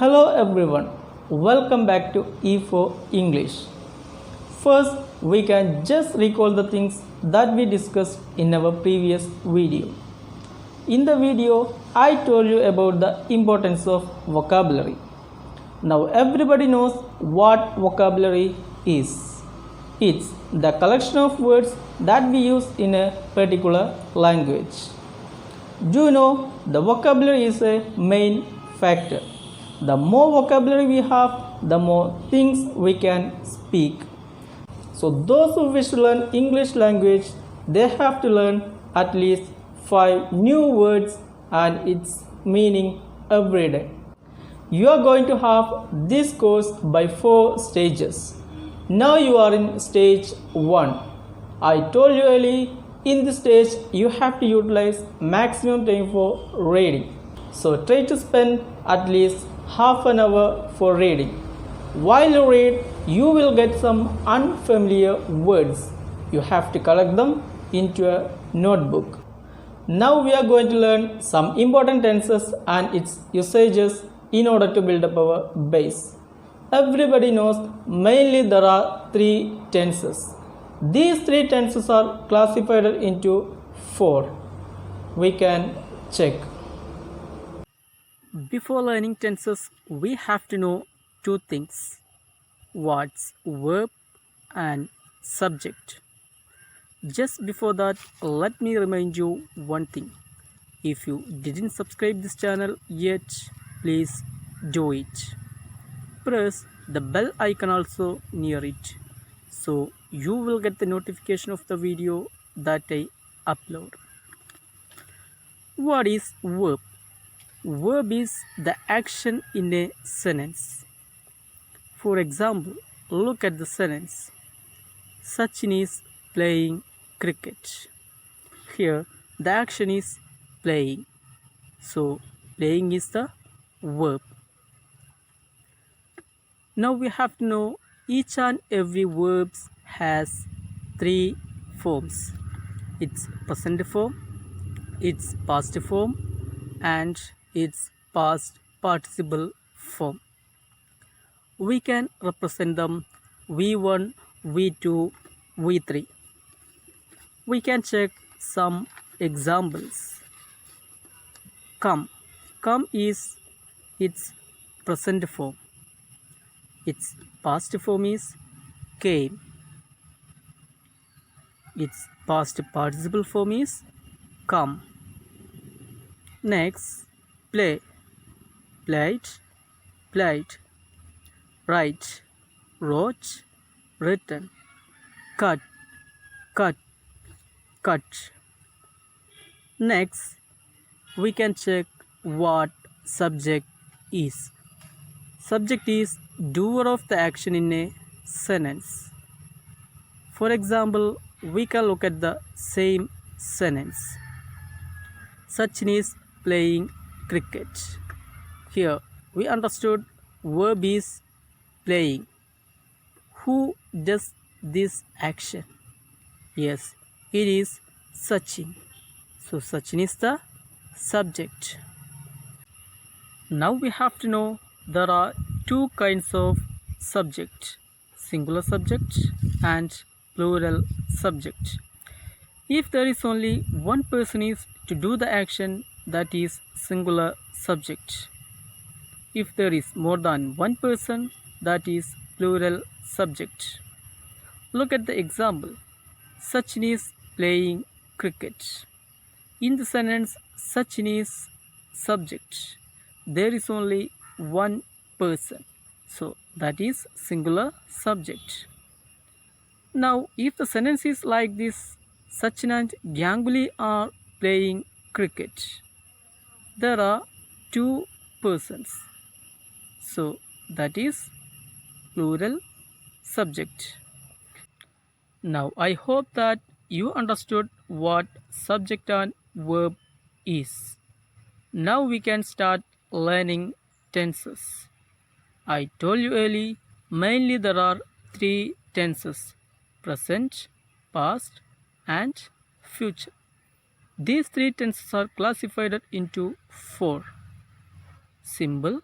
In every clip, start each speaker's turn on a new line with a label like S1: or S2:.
S1: Hello everyone, welcome back to E4 English. First, we can just recall the things that we discussed in our previous video. In the video, I told you about the importance of vocabulary. Now everybody knows what vocabulary is. It's the collection of words that we use in a particular language. Do you know the vocabulary is a main factor? The more vocabulary we have, the more things we can speak. So those who wish to learn English language, they have to learn at least 5 new words and its meaning every day. You are going to have this course by 4 stages. Now you are in stage 1. I told you earlier, in this stage you have to utilize maximum time for reading. So try to spend at least half an hour for reading. While you read, you will get some unfamiliar words. You have to collect them into a notebook. Now we are going to learn some important tenses and its usages in order to build up our base. Everybody knows mainly there are 3 tenses. These 3 tenses are classified into 4. We can check. Before learning tenses, we have to know 2 things. What's verb and subject. Just before that, let me remind you one thing. If you didn't subscribe this channel yet, please do it. Press the bell icon also near it, so you will get the notification of the video that I upload. What is verb? Verb is the action in a sentence. For example, look at the sentence. Sachin is playing cricket. Here, the action is playing. So, playing is the verb. Now we have to know each and every verb has 3 forms. Its present form, its past form, and its past participle form. We can represent them V1, V2, V3. We can check some examples. Come. Come is its present form. Its past form is came. Its past participle form is come. Next, play. Played, played. Write, wrote, written. Cut, cut, cut. Next, we can check what subject is. Subject is doer of the action in a sentence. For example, we can look at the same sentence. Sachin is playing cricket. Here we understood verb is playing. Who does this action? Yes, it is Sachin. So Sachin is the subject. Now we have to know there are 2 kinds of subject. Singular subject and plural subject. If there is only one person is to do the action, that is singular subject. If there is more than one person, that is plural subject. Look at the example. Sachin is playing cricket. In the sentence, Sachin is subject. There is only one person. So that is singular subject. Now if the sentence is like this, Sachin and Ganguly are playing cricket. There are 2 persons. So that is plural subject. Now I hope that you understood what subject and verb is. Now we can start learning tenses. I told you earlier, mainly there are 3 tenses: present, past, and future. These 3 tenses are classified into 4: simple,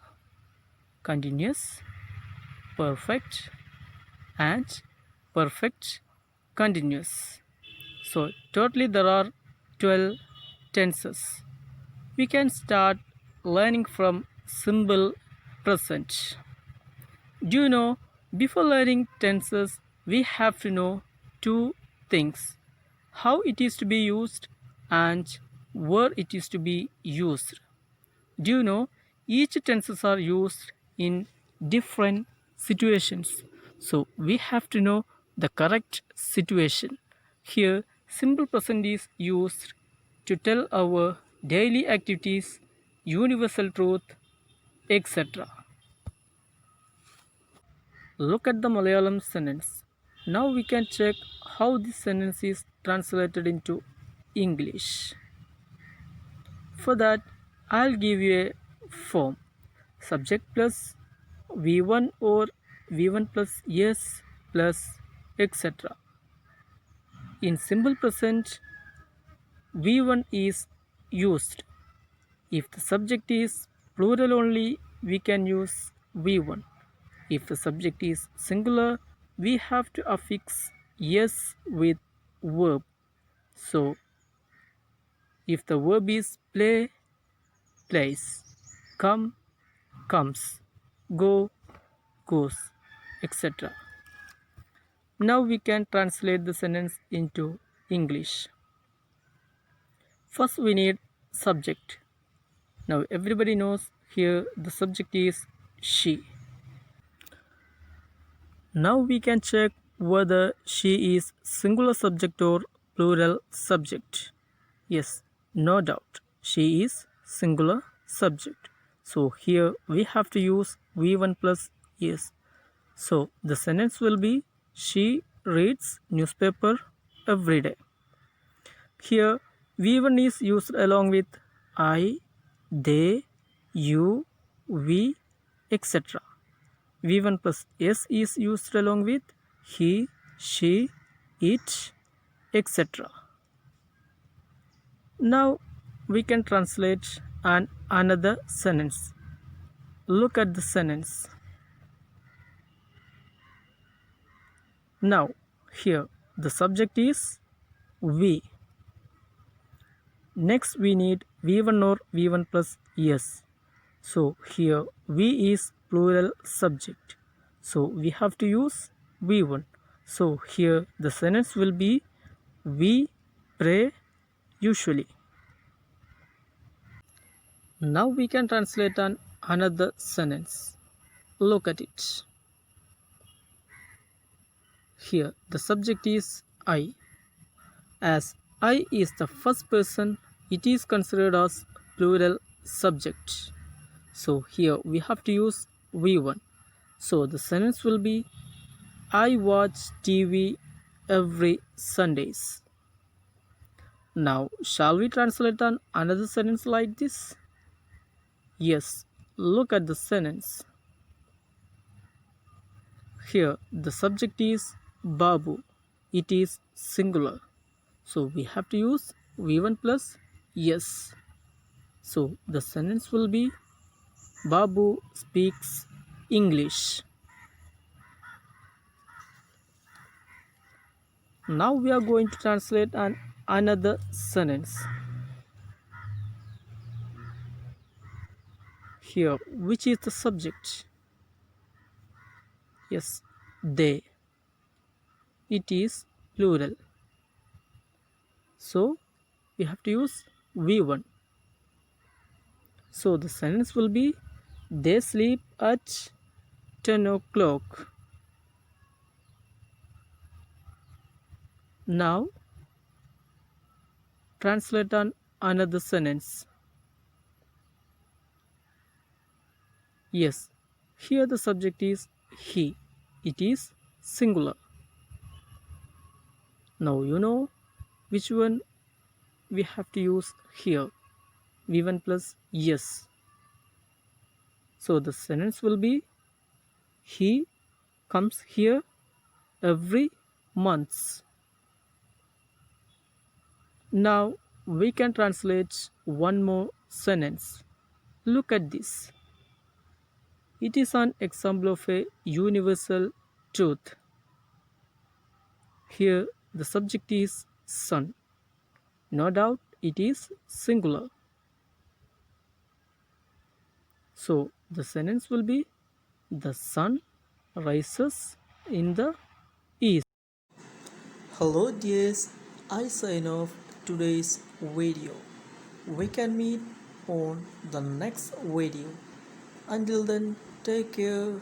S1: continuous, perfect, and perfect continuous. So totally there are 12 tenses. We can start learning from simple present. Do you know, before learning tenses, we have to know two things: how it is to be used and where it is to be used. Do you know, each tenses are used in different situations. So we have to know the correct situation. Here, simple present is used to tell our daily activities, universal truth, etc. Look at the Malayalam sentence. Now we can check how this sentence is translated into English. For that, I'll give you a form: subject plus V1 or V1 plus yes plus etc. In simple present, V1 is used. If the subject is plural only, we can use V1. If the subject is singular, we have to affix yes with verb. So, if the verb is play, plays, come, comes, go, goes, etc. Now we can translate the sentence into English. First, we need subject. Now, everybody knows here the subject is she. Now we can check whether she is singular subject or plural subject. Yes, no doubt, she is singular subject. So here we have to use V1 plus yes. So the sentence will be, she reads newspaper every day. Here V1 is used along with I, they, you, we, etc. V1 plus S is used along with he, she, it, etc. Now we can translate another sentence. Look at the sentence. Now here the subject is we. Next we need V1 or V1 plus yes. So here we is plural subject. So we have to use V1. So here the sentence will be, we pray usually. Now we can translate another sentence. Look at it. Here the subject is I. As I is the first person, it is considered as plural subject. So here we have to use V1. So the sentence will be, I watch TV every Sundays. Now shall we translate another sentence like this? Yes, look at the sentence. Here the subject is Babu. It is singular. So we have to use V1 plus yes. So the sentence will be, Babu speaks English. Now we are going to translate another sentence. Here, which is the subject? Yes, they. It is plural. So we have to use V1. So the sentence will be, they sleep at 10 o'clock. Now translate another sentence. Yes, here the subject is he. It is singular. Now you know which one we have to use here. V1 plus yes. So the sentence will be, he comes here every month. Now we can translate one more sentence. Look at this. It is an example of a universal truth. Here, the subject is sun. No doubt it is singular. So, the sentence will be the sun rises in the east. Hello dears, I sign off today's video. We can meet on the next video. Until then, take care.